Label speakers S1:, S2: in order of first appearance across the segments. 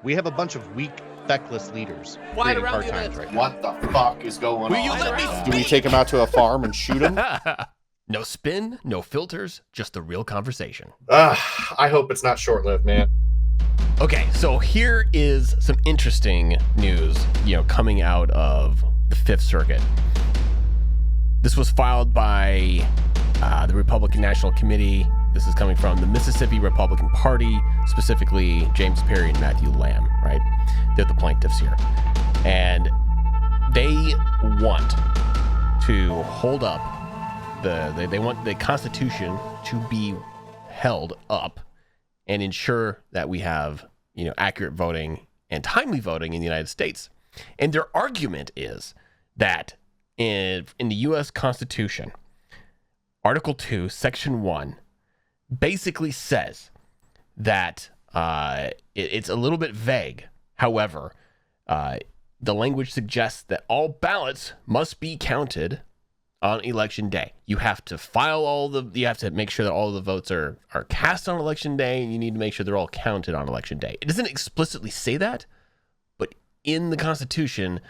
S1: We have a bunch of weak, feckless leaders
S2: Why
S1: creating
S2: around the
S1: hard times
S2: event?
S1: right now.
S3: What the fuck is going
S2: Will
S3: on?
S2: you let me
S3: right
S4: Do
S3: now?
S4: we take him out to a farm and shoot him?
S2: No spin, no filters, just the real conversation.
S3: I hope it's not short-lived, man.
S2: Okay, so here is some interesting news, coming out of the Fifth Circuit. This was filed by the Republican National Committee. This is coming from the Mississippi Republican Party, specifically James Perry and Matthew Lamb, right? They're the plaintiffs here. And they want to hold up they want the Constitution to be held up and ensure that we have, accurate voting and timely voting in the United States. And their argument is that in the U.S. Constitution, Article 2, Section 1, basically says that it's a little bit vague. However, the language suggests that all ballots must be counted on election day. You have to you have to make sure that all the votes are cast on election day, and you need to make sure they're all counted on election day. It doesn't explicitly say that, but in the Constitution,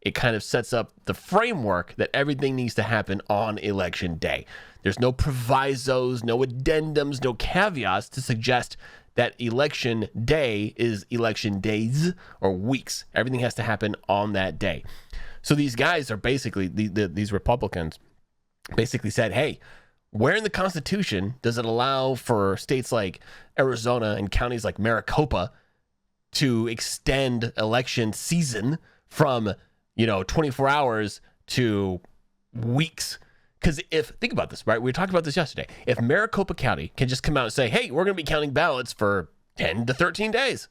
S2: it kind of sets up the framework that everything needs to happen on election day. There's no provisos, no addendums, no caveats to suggest that election day is election days or weeks. Everything has to happen on that day. So these guys are basically, these Republicans basically said, hey, where in the Constitution does it allow for states like Arizona and counties like Maricopa to extend election season from, 24 hours to weeks? Because think about this, right? We talked about this yesterday. If Maricopa County can just come out and say, hey, we're going to be counting ballots for 10 to 13 days,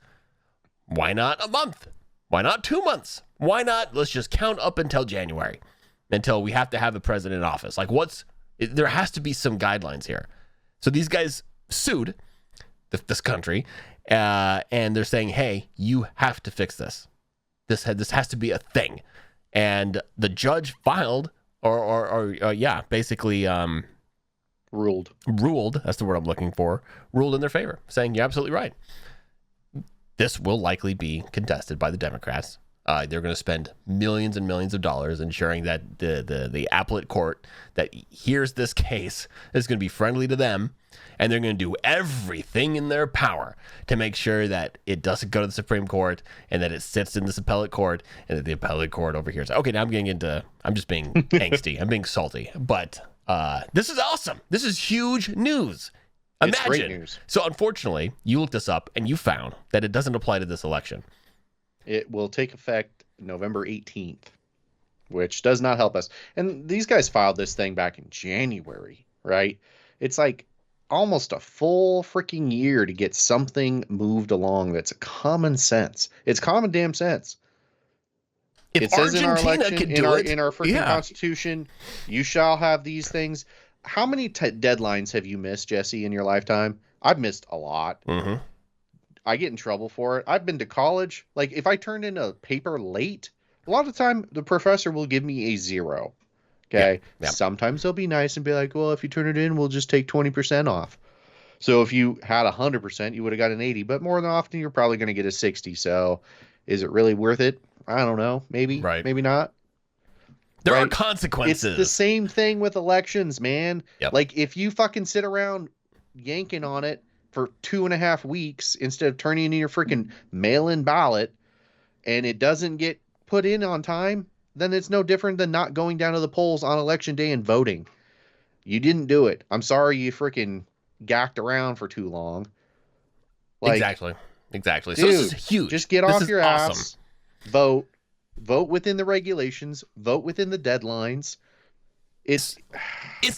S2: why not a month? Why not 2 months? Why not? Let's just count up until January, until we have to have a president in office. Like, there has to be some guidelines here. So these guys sued this country, and they're saying, hey, you have to fix this. This has to be a thing. And the judge filed, basically ruled, that's the word I'm looking for, ruled in their favor, saying you're absolutely right. This will likely be contested by the Democrats. They're going to spend millions and millions of dollars ensuring that the appellate court that hears this case is going to be friendly to them, and they're going to do everything in their power to make sure that it doesn't go to the Supreme Court and that it sits in this appellate court and that the appellate court overhears. Okay, now I'm just being angsty. I'm being salty. But this is awesome. This is huge news. Imagine.
S1: It's great news.
S2: So unfortunately, you looked this up and you found that it doesn't apply to this election.
S1: It will take effect November 18th, which does not help us. And these guys filed this thing back in January, right? It's like almost a full freaking year to get something moved along that's common sense. It's common damn sense.
S2: If
S1: It says in our
S2: Argentina
S1: election,
S2: could do it,
S1: in our freaking Constitution, you shall have these things. How many deadlines have you missed, Jesse, in your lifetime? I've missed a lot.
S2: Mm-hmm.
S1: I get in trouble for it. I've been to college. Like, if I turned in a paper late, a lot of the time the professor will give me a 0. Okay.
S2: Yeah.
S1: Sometimes they'll be nice and be like, well, if you turn it in, we'll just take 20% off. So if you had 100%, you would have got an 80, but more than often, you're probably going to get a 60. So is it really worth it? I don't know. Maybe, maybe not.
S2: There are consequences.
S1: It's the same thing with elections, man.
S2: Yep.
S1: Like, if you fucking sit around yanking on it for 2.5 weeks instead of turning in your freaking mail-in ballot and it doesn't get put in on time, then it's no different than not going down to the polls on election day and voting. You didn't do it. I'm sorry you freaking gacked around for too long. Like,
S2: exactly.
S1: Dude,
S2: So this is huge.
S1: Just get off your ass. Vote within the regulations, vote within the deadlines. It's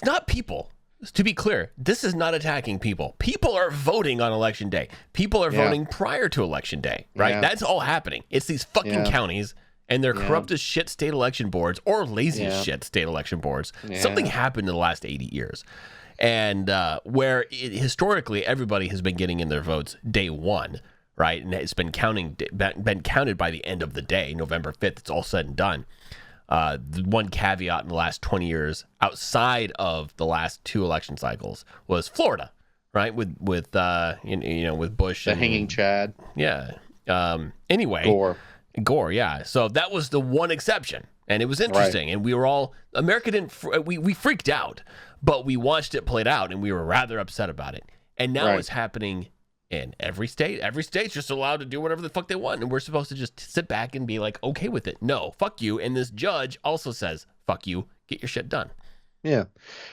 S2: not people. To be clear, this is not attacking people. People are voting on election day. People are voting prior to election day, right?
S1: Yeah.
S2: That's all happening. It's these fucking counties and their corrupt as shit state election boards or lazy as shit state election boards.
S1: Yeah.
S2: Something happened in the last 80 years. And where historically everybody has been getting in their votes day one, right? And it's been counted by the end of the day, November 5th. It's all said and done. The one caveat in the last 20 years outside of the last 2 election cycles was Florida, right? With Bush,
S1: the hanging Chad.
S2: Yeah, Anyway, Gore, yeah. So that was the one exception, and it was interesting. Right. And we were all America didn't. We freaked out, but we watched it played out, and we were rather upset about it. And now it's happening in every state. Every state's just allowed to do whatever the fuck they want, and we're supposed to just sit back and be like, okay with it. No, fuck you. And this judge also says, fuck you. Get your shit done.
S1: Yeah.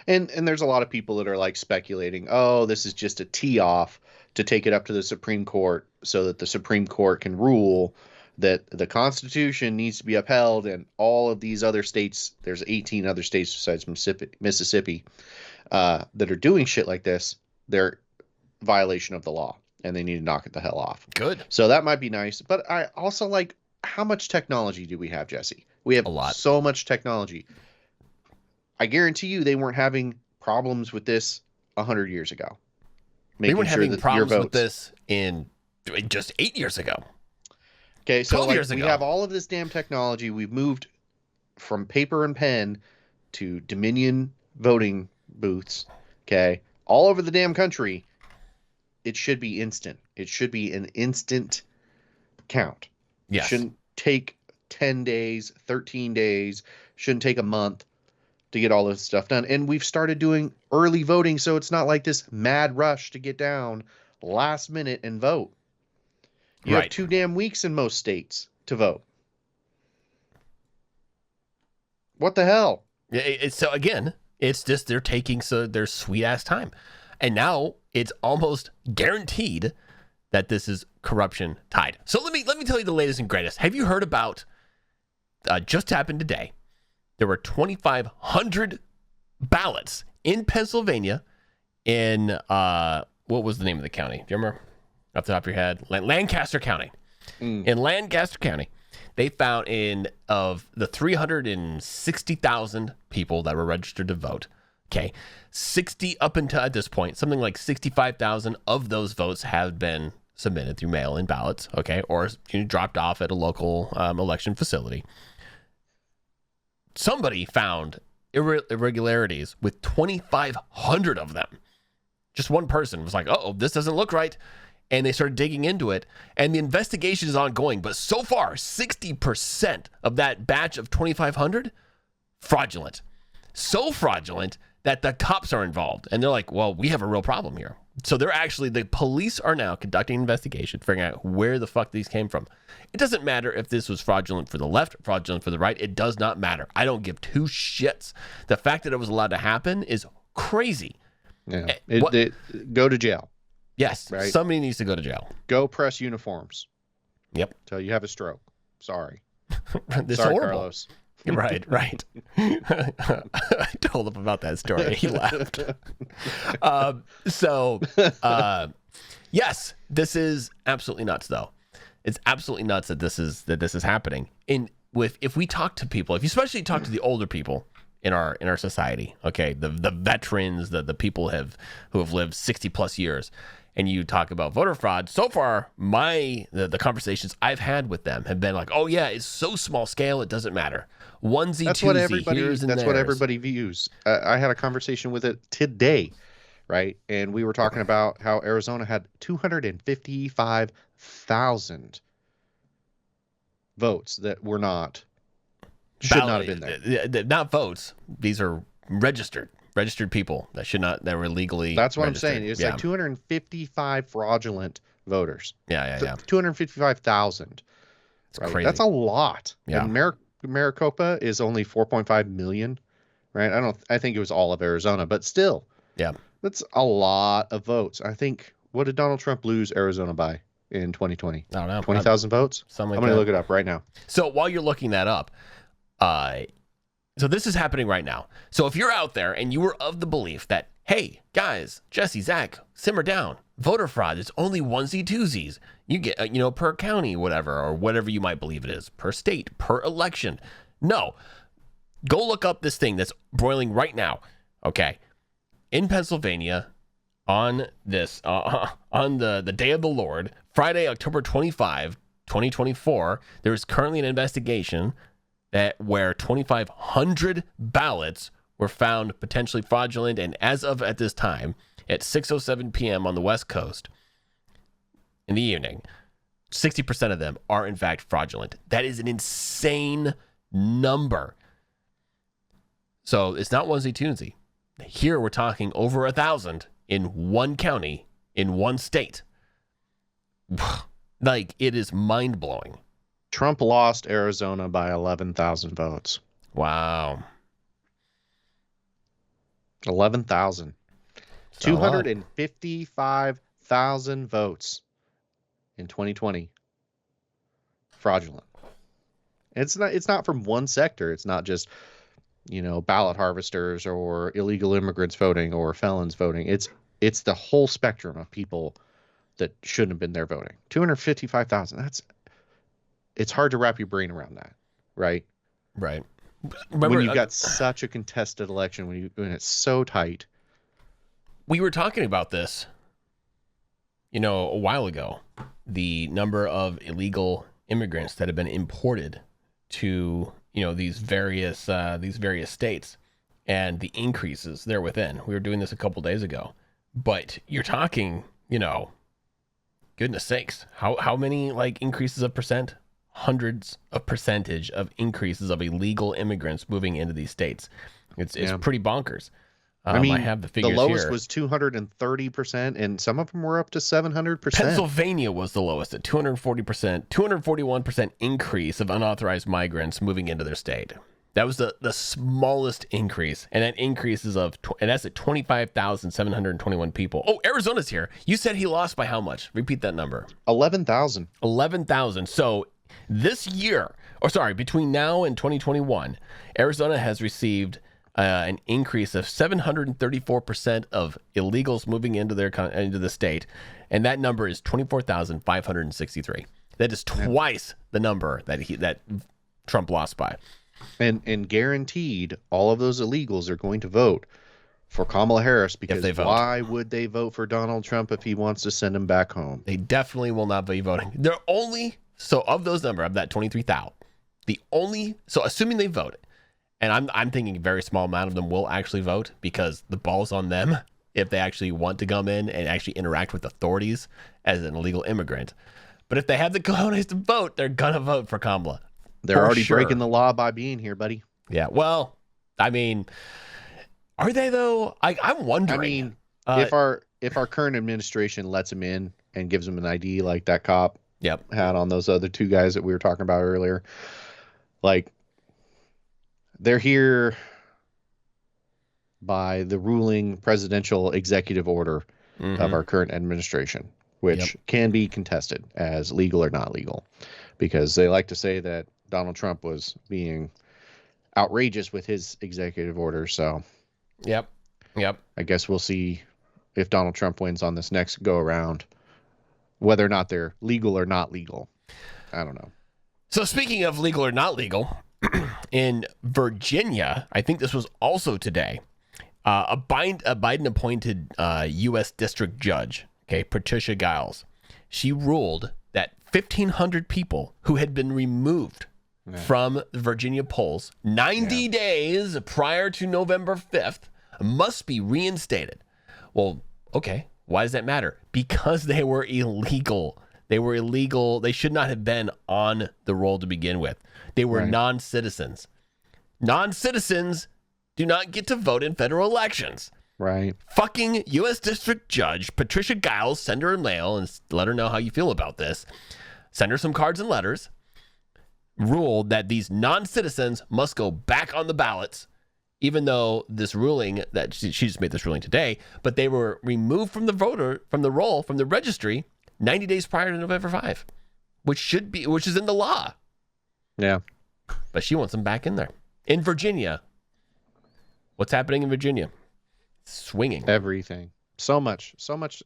S1: And there's a lot of people that are like speculating, oh, this is just a tee off to take it up to the Supreme Court so that the Supreme Court can rule that the Constitution needs to be upheld, and all of these other states, there's 18 other states besides Mississippi, that are doing shit like this. They're violation of the law, and they need to knock it the hell off.
S2: Good.
S1: So that might be nice. But I also like, how much technology do we have, Jesse? We have
S2: a lot.
S1: So much technology. I guarantee you they weren't having problems with this 100 years ago.
S2: They weren't having problems with this in just 8 years ago.
S1: Okay, so
S2: 12 years ago.
S1: We have all of this damn technology. We've moved from paper and pen to Dominion voting booths, okay, all over the damn country. It should be instant. It should be an instant count.
S2: Yes.
S1: It shouldn't take 10 days, 13 days, shouldn't take a month to get all this stuff done. And we've started doing early voting, so it's not like this mad rush to get down last minute and vote. You have 2 damn weeks in most states to vote. What the hell?
S2: So again, it's just they're taking their sweet ass time. And now it's almost guaranteed that this is corruption tied. So let me tell you the latest and greatest. Have you heard about just happened today? There were 2,500 ballots in Pennsylvania in, what was the name of the county? Do you remember off the top of your head? Lancaster County. In Lancaster County, they found of the 360,000 people that were registered to vote, okay, 60 up until at this point, something like 65,000 of those votes have been submitted through mail-in ballots, okay, or dropped off at a local election facility. Somebody found irregularities with 2,500 of them. Just one person was like, oh, this doesn't look right. And they started digging into it. And the investigation is ongoing. But so far, 60% of that batch of 2,500, fraudulent. So fraudulent that the cops are involved. And they're like, well, we have a real problem here. So the police are now conducting an investigation, figuring out where the fuck these came from. It doesn't matter if this was fraudulent for the left, fraudulent for the right. It does not matter. I don't give two shits. The fact that it was allowed to happen is crazy.
S1: Yeah. Go to jail.
S2: Yes.
S1: Right?
S2: Somebody needs to go to jail.
S1: Go press uniforms.
S2: Yep.
S1: Till you have a stroke. Sorry.
S2: This
S1: Sorry,
S2: horrible.
S1: Carlos.
S2: Right. I told him about that story. He laughed. Yes, this is absolutely nuts, though. It's absolutely nuts that this is happening. If we talk to people, if you especially talk to the older people in our society, okay, the veterans, the people who have lived 60 plus years, and you talk about voter fraud, so far the conversations I've had with them have been like, oh yeah, it's so small scale, it doesn't matter. Onesie, twosie, here's and
S1: that's
S2: theirs.
S1: what everybody views. I had a conversation with it today, right? And we were talking about how Arizona had 255,000 votes that were should not have been there.
S2: Not votes. These are registered people that were legally.
S1: That's what
S2: registered.
S1: I'm saying. It's like 255 fraudulent voters.
S2: Yeah.
S1: 255,000.
S2: It's crazy.
S1: That's a lot.
S2: Yeah.
S1: And Maricopa is only 4.5 million, right? I think it was all of Arizona, but still.
S2: Yeah.
S1: That's a lot of votes. I think, what did Donald Trump lose Arizona by in 2020?
S2: I don't know.
S1: 20,000 votes?
S2: I'm
S1: going to look it up right now.
S2: So while you're looking that up, so this is happening right now. So if you're out there and you were of the belief that, hey, guys, Jesse, Zach, simmer down. Voter fraud is only onesie twosies. You get, per county, whatever, or whatever you might believe it is, per state, per election. No. Go look up this thing that's broiling right now. Okay. In Pennsylvania, on this, on the day of the Lord, Friday, October 25, 2024, there is currently an investigation where 2,500 ballots were found potentially fraudulent, and as of at this time, at 6:07 p.m. on the West Coast in the evening, 60% of them are in fact fraudulent. That is an insane number. So it's not onesie-twosie. Here we're talking over 1,000 in one county, in one state. Like, it is mind-blowing.
S1: Trump lost Arizona by 11,000 votes.
S2: Wow.
S1: 11,000. 255,000 votes in 2020. Fraudulent. It's not from one sector. It's not just, ballot harvesters or illegal immigrants voting or felons voting. It's the whole spectrum of people that shouldn't have been there voting. 255,000. It's hard to wrap your brain around that, right?
S2: Right.
S1: Remember, when you've got such a contested election, when it's so tight.
S2: We were talking about this, a while ago. The number of illegal immigrants that have been imported to, these various states, and the increases there within. We were doing this a couple days ago, but you're talking, goodness sakes, how many increases of percent? Hundreds of percentage of increases of illegal immigrants moving into these states. It's pretty bonkers. I have the figures
S1: here. The lowest
S2: here.
S1: was 230%, and some of them were up to 700%.
S2: Pennsylvania was the lowest at 240%, 241% increase of unauthorized migrants moving into their state. That was the smallest increase, and that increase is and that's at 25,721 people. Oh, Arizona's here. You said he lost by how much? Repeat that number.
S1: 11,000.
S2: 11,000. So this year, between now and 2021, Arizona has received an increase of 734% of illegals moving into the state, and that number is 24,563. That is twice the number that Trump lost by.
S1: And guaranteed, all of those illegals are going to vote for Kamala Harris, because why would they vote for Donald Trump if he wants to send them back home?
S2: They definitely will not be voting. Of those number, of that 23,000, assuming they vote, and I'm thinking a very small amount of them will actually vote, because the ball's on them if they actually want to come in and actually interact with authorities as an illegal immigrant. But if they have the cojones to vote, they're going to vote for Kamala.
S1: They're already breaking the law by being here, buddy.
S2: Yeah, well, are they though? I'm wondering.
S1: If our current administration lets them in and gives them an ID like that cop had on those other two guys that we were talking about earlier, they're here by the ruling presidential executive order of our current administration, which can be contested as legal or not legal, because they like to say that Donald Trump was being outrageous with his executive order. So,
S2: I
S1: guess we'll see if Donald Trump wins on this next go around, whether or not they're legal or not legal. I don't know.
S2: So speaking of legal or not legal, in Virginia, I think this was also today, a Biden-appointed U.S. district judge, Patricia Giles, she ruled that 1,500 people who had been removed from the Virginia polls 90 days prior to November 5th must be reinstated. Well, okay, why does that matter? Because they were illegal. They were illegal. They should not have been on the roll to begin with. They were non-citizens. Non-citizens do not get to vote in federal elections.
S1: Right.
S2: Fucking U.S. District Judge Patricia Giles, send her a mail and let her know how you feel about this. Send her some cards and letters. Ruled that these non-citizens must go back on the ballots, even though this ruling that she just made this ruling today, but they were removed from the roll, from the registry 90 days prior to November 5, which is in the law.
S1: Yeah.
S2: But she wants them back in there. In Virginia. What's happening in Virginia? Swinging.
S1: Everything. So much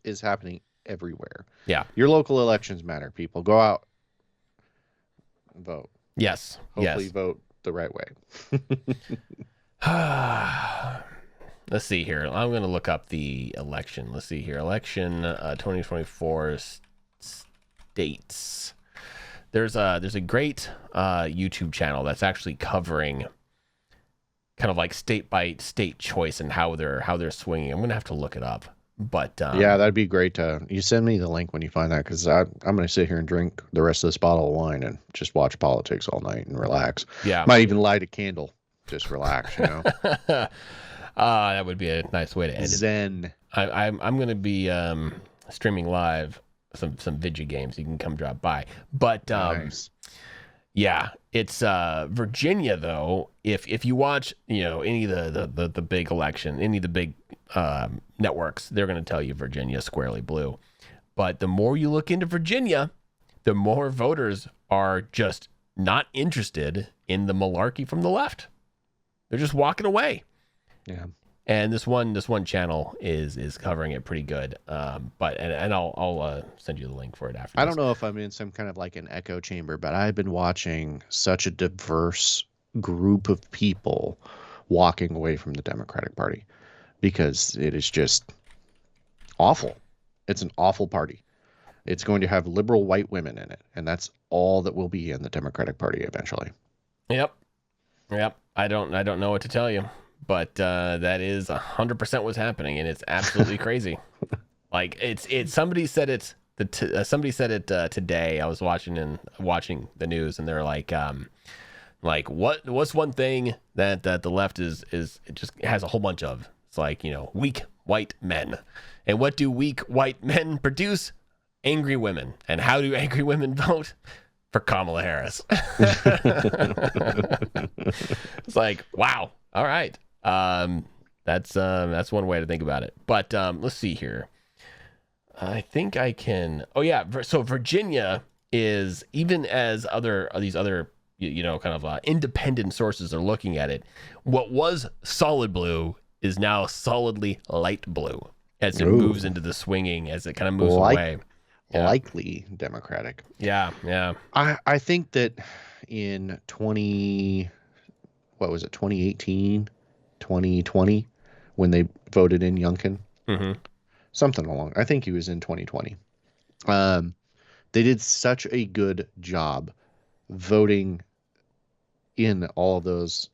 S1: is happening everywhere.
S2: Yeah.
S1: Your local elections matter, people. Go out and vote.
S2: Yes.
S1: Hopefully vote the right way.
S2: Let's see here. I'm going to look up the election. Let's see here. Election 2024 states. There's a great YouTube channel that's actually covering kind of like state by state choice and how they're swinging. I'm going to have to look it up. But
S1: yeah, that'd be great to you send me the link when you find that, because I'm going to sit here and drink the rest of this bottle of wine and just watch politics all night and relax.
S2: yeah,
S1: Might even light a candle, just relax, you know.
S2: that would be a nice way to end it.
S1: Zen.
S2: I'm going to be streaming live some video games. You can come drop by. But
S1: Nice.
S2: yeah, it's Virginia though. If you watch, any of the big election, any of the big networks, they're going to tell you Virginia squarely blue. But the more you look into Virginia, the more voters are just not interested in the malarkey from the left. They're just walking away.
S1: Yeah.
S2: And this one channel is covering it pretty good. But I'll send you the link for it after.
S1: I don't know if I'm in some kind of like an echo chamber, but I've been watching such a diverse group of people walking away from the Democratic Party, because it is just awful. It's an awful party. It's going to have liberal white women in it, and that's all that will be in the Democratic Party eventually.
S2: Yep. I don't know what to tell you, but that is 100% what's happening, and it's absolutely crazy. Like it's somebody said it today. I was watching the news, and they're like what's one thing that the left is it just has a whole bunch of. It's like, weak white men, and what do weak white men produce? Angry women. And how do angry women vote? For Kamala Harris. It's like, wow. All right. That's one way to think about it. But let's see here. I think I can. Oh yeah. So Virginia is, even as these other kind of independent sources are looking at it, what was solid blue is now solidly light blue as it moves into the swinging, as it kind of moves away. Yeah.
S1: Likely Democratic.
S2: Yeah.
S1: I think that in 2018, 2020, when they voted in Youngkin, something along, I think he was in 2020. They did such a good job voting in all of those,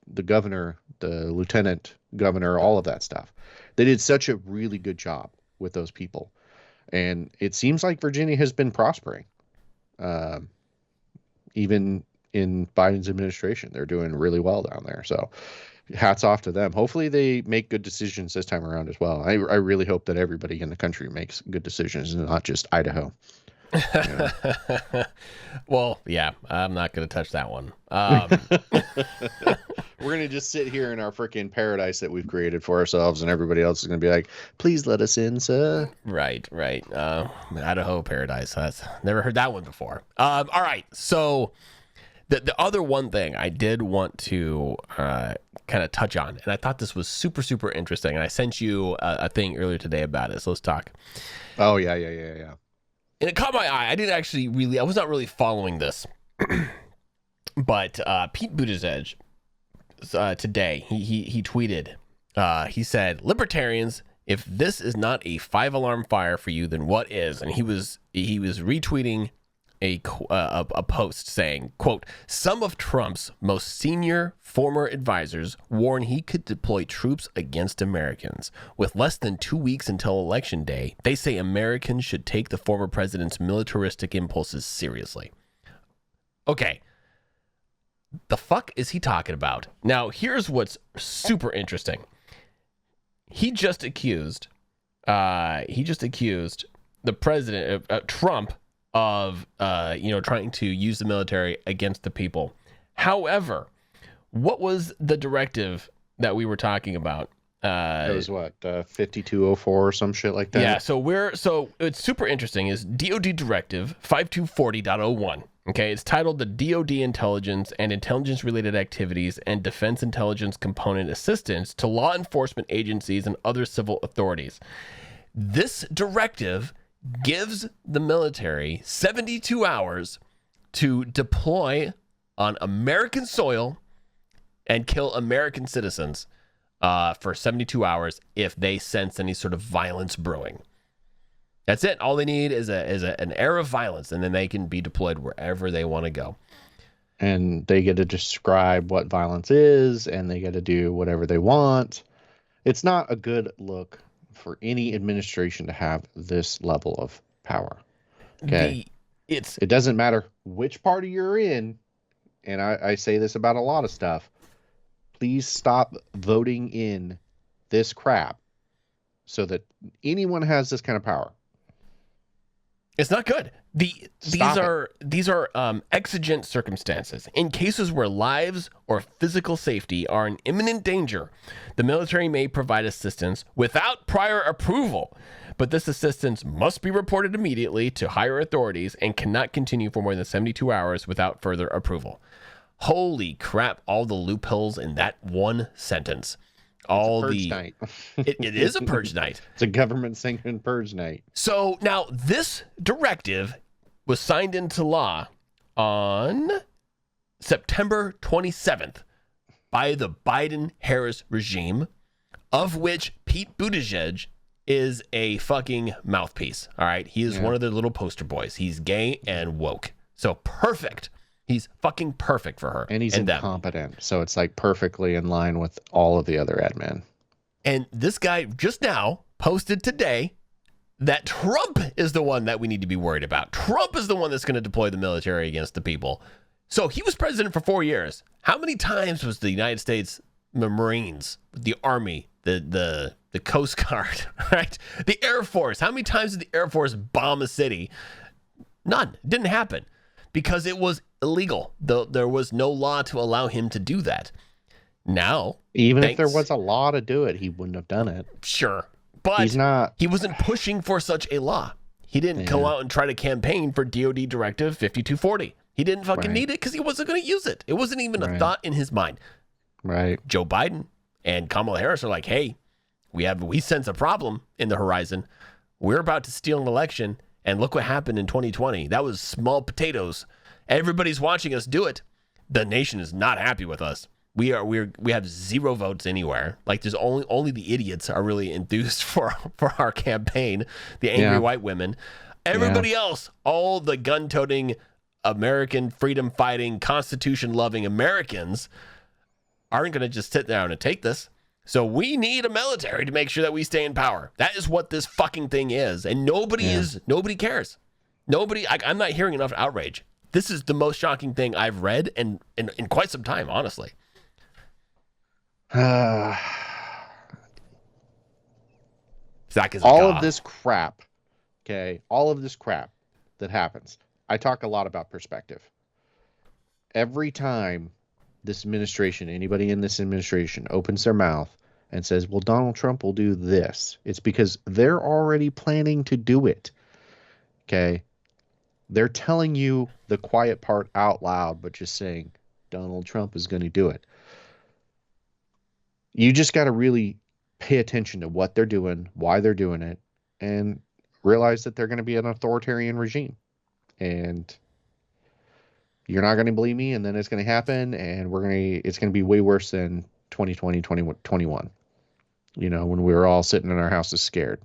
S1: the governor, the lieutenant governor, all of that stuff. They did such a really good job with those people. And it seems like Virginia has been prospering. Even in Biden's administration, they're doing really well down there. So hats off to them. Hopefully they make good decisions this time around as well. I really hope that everybody in the country makes good decisions and not just Idaho.
S2: Well, yeah, I'm not going to touch that one.
S1: We're going to just sit here in our freaking paradise that we've created for ourselves, and everybody else is going to be like, please let us in, sir.
S2: Right. Idaho paradise. That's never heard that one before. All right. So the other one thing I did want to kind of touch on, and I thought this was super, super interesting, and I sent you a thing earlier today about it. So let's talk.
S1: Oh, yeah.
S2: And it caught my eye. I was not really following this. But Pete Buttigieg today, he tweeted, he said, "Libertarians, if this is not a 5-alarm fire for you, then what is?" And he was retweeting a post saying, quote, "Some of Trump's most senior former advisors warn he could deploy troops against Americans. With less than 2 weeks until Election Day, they say Americans should take the former president's militaristic impulses seriously." Okay. The fuck is he talking about? Now, here's what's super interesting. He just accused the president, Trump, of trying to use the military against the people. However, what was the directive that we were talking about?
S1: It was 5204 or some shit like that.
S2: Yeah, so it's super interesting. Is DoD Directive 5240.01. Okay, it's titled the DoD Intelligence and Intelligence-Related Activities and Defense Intelligence Component Assistance to Law Enforcement Agencies and Other Civil Authorities. This directive gives the military 72 hours to deploy on American soil and kill American citizens for 72 hours if they sense any sort of violence brewing. That's it. All they need is an air of violence, and then they can be deployed wherever they want to go.
S1: And they get to describe what violence is, and they get to do whatever they want. It's not a good look for any administration to have this level of power. Okay. It doesn't matter which party you're in, and I say this about a lot of stuff. Please stop voting in this crap so that anyone has this kind of power.
S2: It's not good. These are exigent circumstances. In cases where lives or physical safety are in imminent danger, the military may provide assistance without prior approval, but this assistance must be reported immediately to higher authorities and cannot continue for more than 72 hours without further approval. Holy crap, all the loopholes in that one sentence.
S1: Night.
S2: It is a purge night.
S1: It's a government sanctioned purge night.
S2: So now this directive was signed into law on September 27th by the Biden-Harris regime, of which Pete Buttigieg is a fucking mouthpiece. All right. He is one of their little poster boys. He's gay and woke. So perfect. He's fucking perfect for her.
S1: And he's incompetent. So it's like perfectly in line with all of the other admin.
S2: And this guy just now posted today that Trump is the one that we need to be worried about. Trump is the one that's going to deploy the military against the people. So he was president for 4 years. How many times was the United States Marines, the Army, the Coast Guard, right? The Air Force. How many times did the Air Force bomb a city? None. It didn't happen because it was illegal. There was no law to allow him to do that. Now,
S1: even if there was a law to do it, he wouldn't have done it.
S2: Sure. But he wasn't pushing for such a law. He didn't go out and try to campaign for DOD Directive 5240. He didn't fucking need it because he wasn't going to use it. It wasn't even a thought in his mind.
S1: Right.
S2: Joe Biden and Kamala Harris are like, hey, we sense a problem in the horizon. We're about to steal an election, and look what happened in 2020. That was small potatoes. Everybody's watching us do it. The nation is not happy with us. We have 0 votes anywhere. Like there's only the idiots are really enthused for our campaign. The angry white women. Everybody else, all the gun-toting, American freedom-fighting, Constitution-loving Americans aren't going to just sit down and take this. So we need a military to make sure that we stay in power. That is what this fucking thing is, and nobody cares. I'm not hearing enough outrage. This is the most shocking thing I've read in quite some time, honestly.
S1: Zac
S2: is
S1: all of this crap, okay? All of this crap that happens. I talk a lot about perspective. Every time this administration, anybody in this administration opens their mouth and says, well, Donald Trump will do this, it's because they're already planning to do it. Okay? They're telling you the quiet part out loud, but just saying Donald Trump is going to do it. You just got to really pay attention to what they're doing, why they're doing it, and realize that they're going to be an authoritarian regime. And you're not going to believe me, and then it's going to happen, and it's going to be way worse than 2020, 2021. You know, when we were all sitting in our houses scared.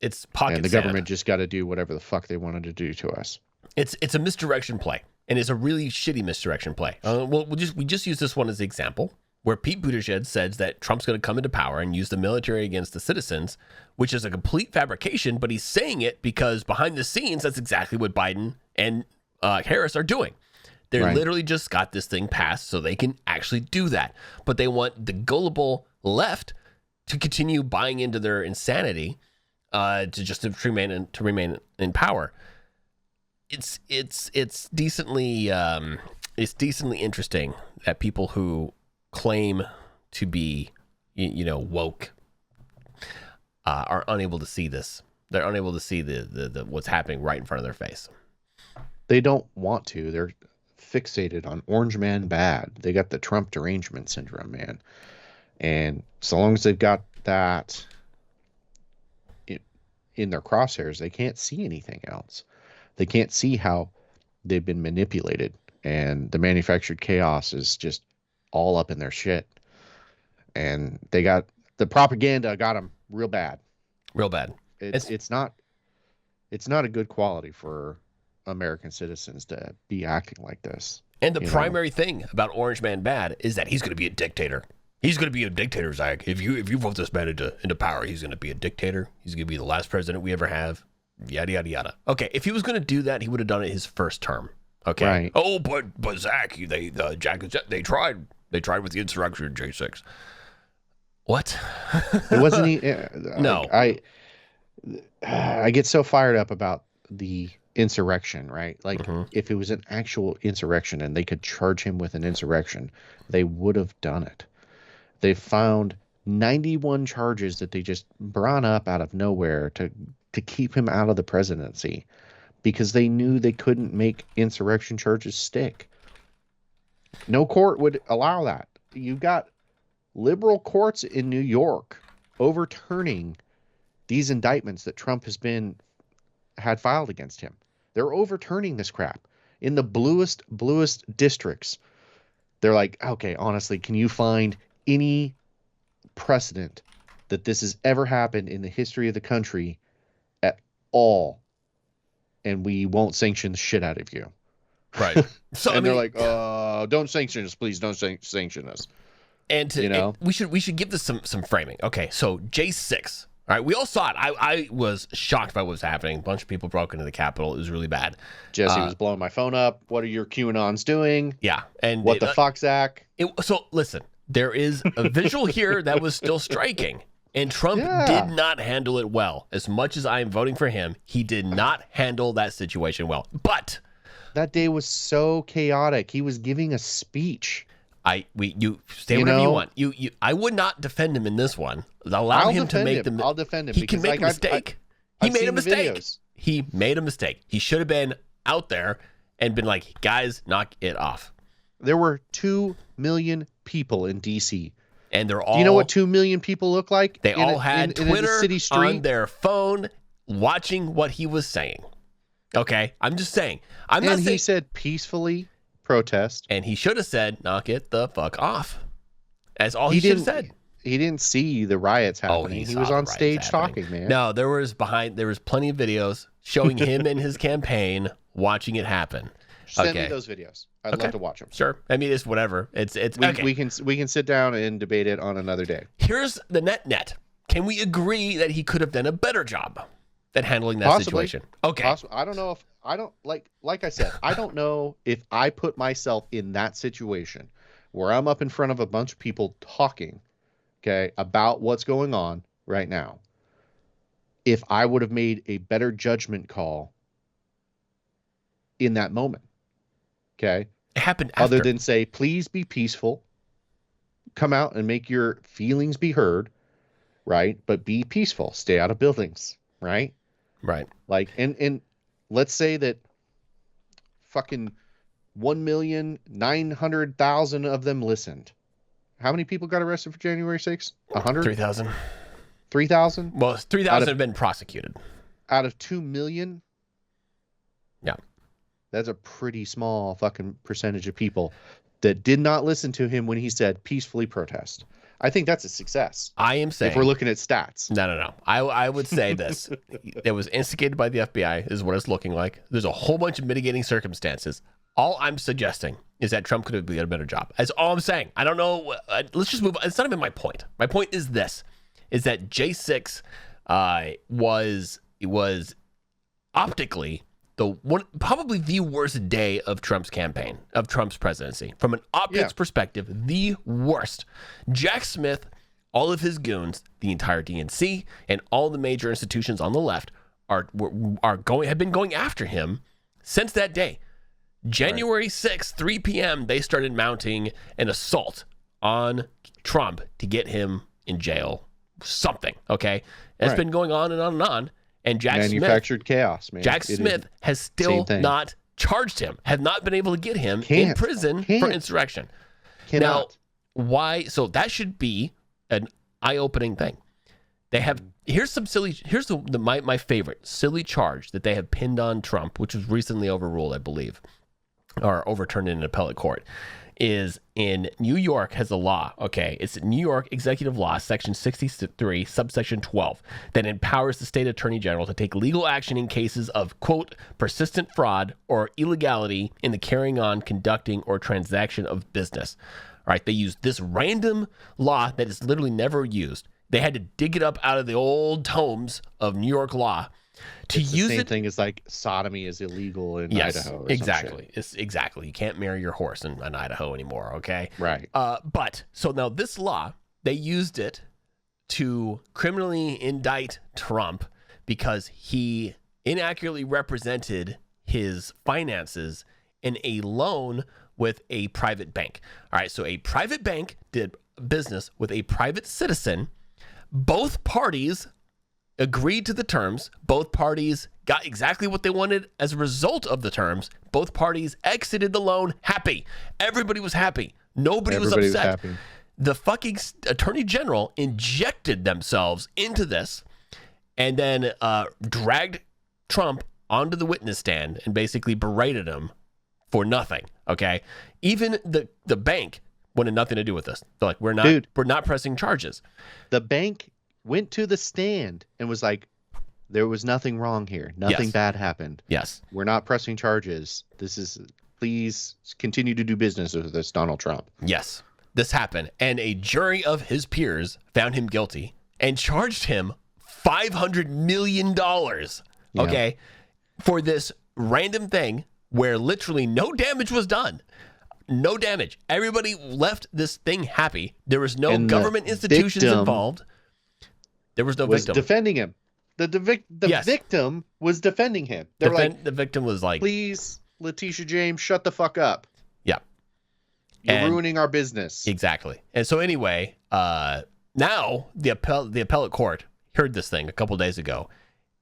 S2: It's pocket
S1: and the
S2: sad.
S1: Government just got to do whatever the fuck they wanted to do to us.
S2: It's a misdirection play, and it's a really shitty misdirection play. We just use this one as an example, where Pete Buttigieg says that Trump's going to come into power and use the military against the citizens, which is a complete fabrication, but he's saying it because behind the scenes, that's exactly what Biden and Harris are doing. They literally just got this thing passed so they can actually do that. But they want the gullible left to continue buying into their insanity to remain in power. It's decently interesting that people who claim to be woke are unable to see this. They're unable to see the what's happening right in front of their face.
S1: They don't want to. They're fixated on Orange Man bad. They got the Trump derangement syndrome, man. And so long as they've got that in their crosshairs, they can't see anything else. They can't see how they've been manipulated, and the manufactured chaos is just all up in their shit. And they got the propaganda got them real bad.
S2: Real bad.
S1: It's not a good quality for American citizens to be acting like this.
S2: And the primary thing about Orange Man bad is that he's going to be a dictator. He's going to be a dictator, Zach. If you vote this man into power, he's going to be a dictator. He's going to be the last president we ever have. Yada, yada, yada. Okay, if he was going to do that, he would have done it his first term. Okay.
S1: Right.
S2: Oh, but Zach, they tried with the insurrection in J6. What?
S1: It wasn't.
S2: No.
S1: I get so fired up about the insurrection, right? Like, if it was an actual insurrection and they could charge him with an insurrection, they would have done it. They found 91 charges that they just brought up out of nowhere to keep him out of the presidency because they knew they couldn't make insurrection charges stick. No court would allow that. You got liberal courts in New York overturning these indictments that Trump had filed against him. They're overturning this crap in the bluest districts. They're like, okay, honestly, can you find any precedent that this has ever happened in the history of the country at all? And we won't sanction the shit out of you.
S2: Right. So
S1: and they're like, don't sanction us, please. Don't sanction us.
S2: And we should give this some framing. Okay, so J6. All right, we all saw it. I was shocked by what was happening. A bunch of people broke into the Capitol. It was really bad.
S1: Jesse was blowing my phone up. What are your QAnons doing?
S2: Yeah. And
S1: what the fuck, Zach?
S2: So listen, there is a visual here that was still striking. And Trump did not handle it well. As much as I am voting for him, he did not handle that situation well. But
S1: that day was so chaotic. He was giving a speech.
S2: You say whatever you want. I would not defend him in this one. Allow him to make them.
S1: I'll defend him.
S2: He can make a mistake. He made a mistake. He made a mistake. He should have been out there and been like, guys, knock it off.
S1: There were 2 million people in D.C.
S2: And they're all.
S1: Do you know what 2 million people look like?
S2: They all had Twitter on their phone watching what he was saying. Okay, I'm just saying.
S1: He said peacefully protest.
S2: And he should have said, knock it the fuck off. That's all he should have said.
S1: He didn't see the riots happening. He was on stage talking, man.
S2: No, there was plenty of videos showing him and his campaign watching it happen.
S1: Send me those videos. I'd love to watch them.
S2: Sure. I mean, it's whatever.
S1: We can sit down and debate it on another day.
S2: Here's the net. Can we agree that he could have done a better job at handling that situation? Okay.
S1: I don't know if like I said, I don't know if I put myself in that situation where I'm up in front of a bunch of people talking, okay, about what's going on right now. If I would have made a better judgment call in that moment. Okay.
S2: It happened after.
S1: Other than say, please be peaceful, come out and make your feelings be heard, right? But be peaceful, stay out of buildings, right?
S2: Right.
S1: Like, and let's say that fucking 1,900,000 of them listened. How many people got arrested for January 6th? 100?
S2: 3,000.
S1: 3,000?
S2: Well, 3,000 have been prosecuted.
S1: Out of 2 million?
S2: Yeah.
S1: That's a pretty small fucking percentage of people that did not listen to him when he said peacefully protest. I think that's a success.
S2: I am saying,
S1: if we're looking at stats.
S2: No. I would say this. It was instigated by the FBI is what it's looking like. There's a whole bunch of mitigating circumstances. All I'm suggesting is that Trump could have done a better job. That's all I'm saying. I don't know. Let's just move on. It's not even my point. My point is this, is that J6 was optically probably the worst day of Trump's campaign, of Trump's presidency. From an optics perspective, the worst. Jack Smith, all of his goons, the entire DNC, and all the major institutions on the left have been going after him since that day. January 6th, 3 p.m., they started mounting an assault on Trump to get him in jail. Something, okay? It's been going on and on and on. And
S1: manufactured chaos, man.
S2: Jack Smith has still not charged him, have not been able to get him in prison for insurrection. Now, why? So that should be an eye-opening thing. They have here's my favorite silly charge that they have pinned on Trump, which was recently overruled, I believe, or overturned in an appellate court. Is in New York has a law, okay? It's New York Executive Law, Section 63, subsection 12, that empowers the state attorney general to take legal action in cases of, quote, persistent fraud or illegality in the carrying on, conducting, or transaction of business. All right, they used this random law that is literally never used. They had to dig it up out of the old tomes of New York law to
S1: it's
S2: use
S1: the same
S2: it.
S1: thing as like sodomy is illegal in
S2: Yes,
S1: Idaho. Or
S2: exactly. It's exactly. You can't marry your horse in Idaho anymore. Okay.
S1: Right.
S2: But so now this law, they used it to criminally indict Trump because he inaccurately represented his finances in a loan with a private bank. All right. So a private bank did business with a private citizen. Both parties agreed to the terms. Both parties got exactly what they wanted as a result of the terms. Both parties exited the loan happy. Everybody was happy. Nobody was upset. The fucking attorney general injected themselves into this and then dragged Trump onto the witness stand and basically berated him for nothing. Okay. Even the bank wanted nothing to do with this. They're like, we're not pressing charges.
S1: The bank went to the stand and was like, there was nothing wrong here. Nothing bad happened.
S2: Yes.
S1: We're not pressing charges. Please continue to do business with this Donald Trump.
S2: Yes. This happened. And a jury of his peers found him guilty and charged him $500 million. Okay. For this random thing where literally no damage was done. No damage. Everybody left this thing happy. There was no government institutions involved. There was no victim.
S1: Defending him. The victim was defending him. They're like,
S2: the victim was like,
S1: please, Letitia James, shut the fuck up.
S2: Yeah.
S1: You're ruining our business.
S2: Exactly. And so anyway, now the appellate court heard this thing a couple days ago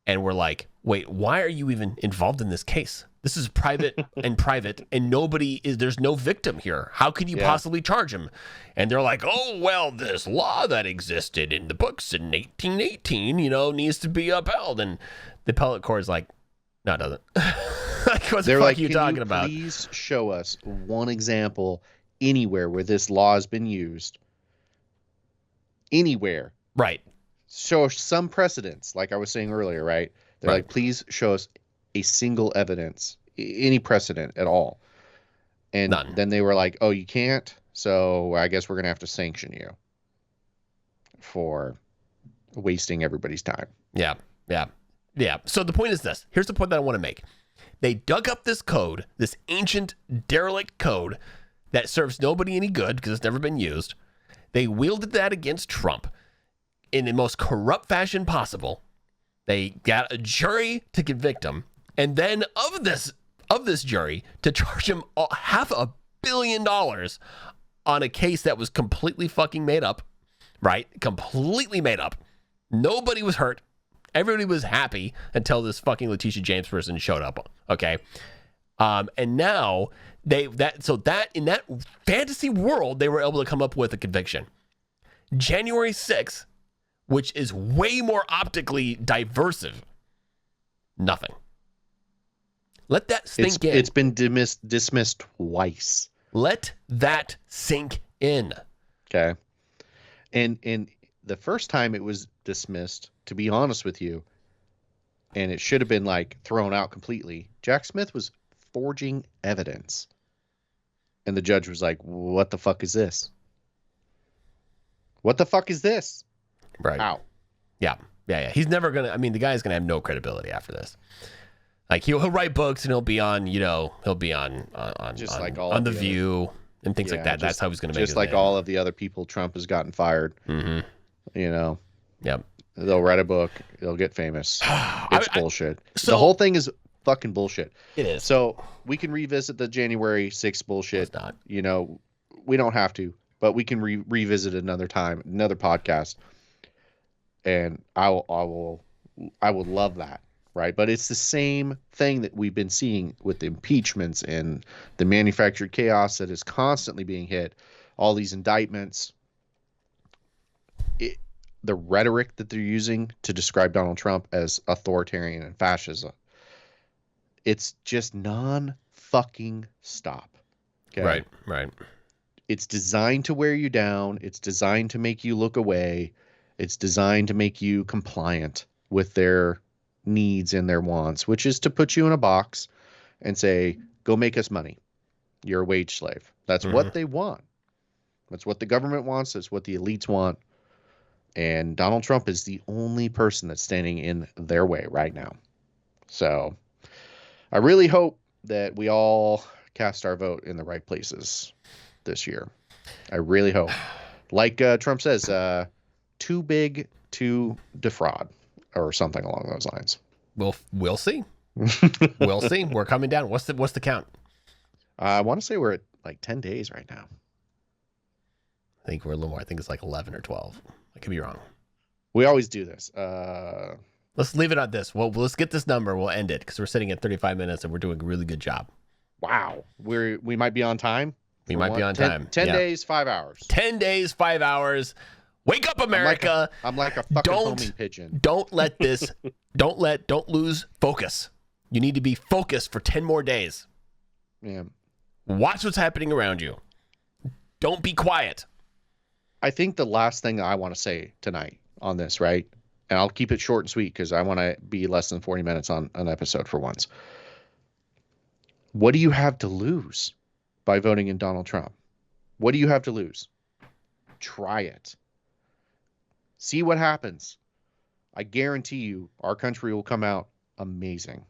S2: and we're like, wait, why are you even involved in this case? This is private and there's no victim here. How could you possibly charge him? And they're like, oh, well, this law that existed in the books in 1818, needs to be upheld. And the appellate court is like, no, it doesn't. Like, what the fuck are you talking about?
S1: Please show us one example anywhere where this law has been used. Anywhere.
S2: Right.
S1: Show us some precedents, like I was saying earlier, right? They're like, please show us a single evidence, any precedent at all. And
S2: None.
S1: Then they were like, oh, you can't? So I guess we're going to have to sanction you for wasting everybody's time.
S2: Yeah. So the point is this. Here's the point that I want to make. They dug up this code, this ancient derelict code that serves nobody any good because it's never been used. They wielded that against Trump in the most corrupt fashion possible. They got a jury to convict him, and then of this jury to charge him $500 million on a case that was completely fucking made up, right? Completely made up. Nobody was hurt. Everybody was happy until this fucking Letitia James person showed up. Okay, and now in that fantasy world they were able to come up with a conviction. January 6th. Which is way more optically diversive. Nothing. Let that sink in.
S1: It's been dismissed twice.
S2: Let that sink in.
S1: Okay. And the first time it was dismissed, to be honest with you, and it should have been like thrown out completely. Jack Smith was forging evidence. And the judge was like, what the fuck is this? What the fuck is this?
S2: Right.
S1: Ow.
S2: Yeah. He's never going to, the guy's going to have no credibility after this. Like he'll write books and he'll be on The View and things like that. That's how he's going to make it.
S1: Just like all of the other people Trump has gotten fired.
S2: Mm-hmm.
S1: Yep. They'll write a book. They'll get famous. It's bullshit. The whole thing is fucking bullshit.
S2: It is.
S1: So we can revisit the January 6th bullshit.
S2: It's not.
S1: We don't have to, but we can revisit it another time, another podcast. And I will love that, right? But it's the same thing that we've been seeing with the impeachments and the manufactured chaos that is constantly being hit. All these indictments, the rhetoric that they're using to describe Donald Trump as authoritarian and fascist, it's just non-fucking stop. Okay?
S2: Right.
S1: It's designed to wear you down. It's designed to make you look away. It's designed to make you compliant with their needs and their wants, which is to put you in a box and say, go make us money. You're a wage slave. That's what they want. That's what the government wants. That's what the elites want. And Donald Trump is the only person that's standing in their way right now. So I really hope that we all cast our vote in the right places this year. I really hope. Like Trump says, too big to defraud or something along those lines.
S2: We'll see. We'll see. We're coming down. What's the count?
S1: I want to say we're at like 10 days right now.
S2: I think we're a little more. I think it's like 11 or 12. I could be wrong.
S1: We always do this.
S2: Let's leave it at this. Well, let's get this number. We'll end it because we're sitting at 35 minutes and we're doing a really good job.
S1: Wow. We might be on time.
S2: We might be on time.
S1: 10 days, 5 hours.
S2: 10 days, 5 hours. Wake up, America.
S1: I'm like a fucking homing pigeon.
S2: Don't let this, don't lose focus. You need to be focused for 10 more days.
S1: Yeah.
S2: Watch what's happening around you. Don't be quiet.
S1: I think the last thing I want to say tonight on this, right? And I'll keep it short and sweet because I want to be less than 40 minutes on an episode for once. What do you have to lose by voting in Donald Trump? What do you have to lose? Try it. See what happens. I guarantee you our country will come out amazing.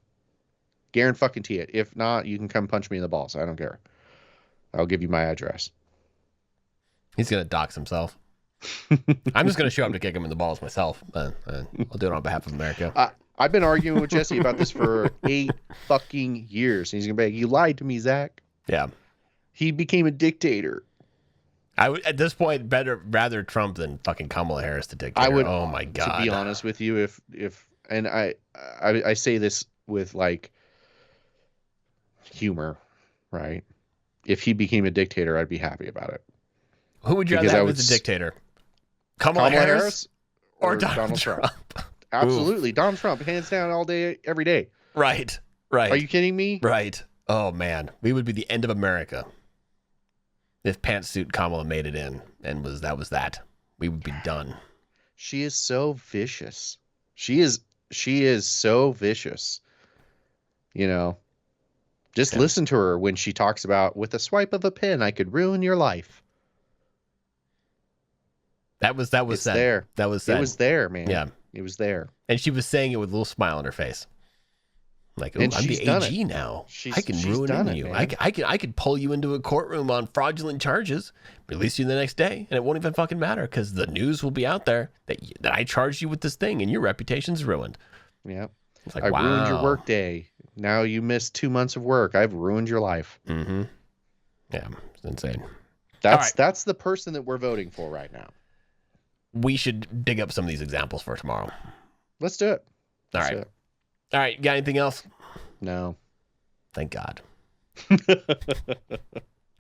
S1: Guarantee it. If not, you can come punch me in the balls. I don't care. I'll give you my address.
S2: He's going to dox himself. I'm just going to show up to kick him in the balls myself. I'll do it on behalf of America.
S1: I've been arguing with Jesse about this for 8 fucking years. And he's going to be like, you lied to me, Zach.
S2: Yeah.
S1: He became a dictator.
S2: I would, at this point, rather Trump than fucking Kamala Harris to dictator.
S1: I would,
S2: oh my God.
S1: To be honest with you, if and I say this with like humor, right? If he became a dictator, I'd be happy about it.
S2: Who would you rather have as a dictator? Kamala Harris or Donald Trump?
S1: Absolutely. Donald Trump, hands down, all day, every day.
S2: Right.
S1: Are you kidding me?
S2: Right. Oh, man. We would be the end of America if Pantsuit Kamala made it in and that was that. We would be done.
S1: She is so vicious. She is so vicious. You know, just listen to her when she talks about, with a swipe of a pen, I could ruin your life.
S2: That was
S1: it's
S2: said.
S1: There.
S2: That was said.
S1: It was there, man.
S2: Yeah.
S1: It was there.
S2: And she was saying it with a little smile on her face. Like, I'm the AG now. I can ruin you. I can pull you into a courtroom on fraudulent charges, release you the next day, and it won't even fucking matter because the news will be out there that I charged you with this thing and your reputation's ruined.
S1: Yeah.
S2: It's like,
S1: I
S2: wow.
S1: ruined your work day. Now you missed 2 months of work. I've ruined your life.
S2: Mm-hmm. Yeah, it's insane.
S1: That's the person that we're voting for right now.
S2: We should dig up some of these examples for tomorrow.
S1: Let's do it.
S2: All right. You got anything else?
S1: No.
S2: Thank God.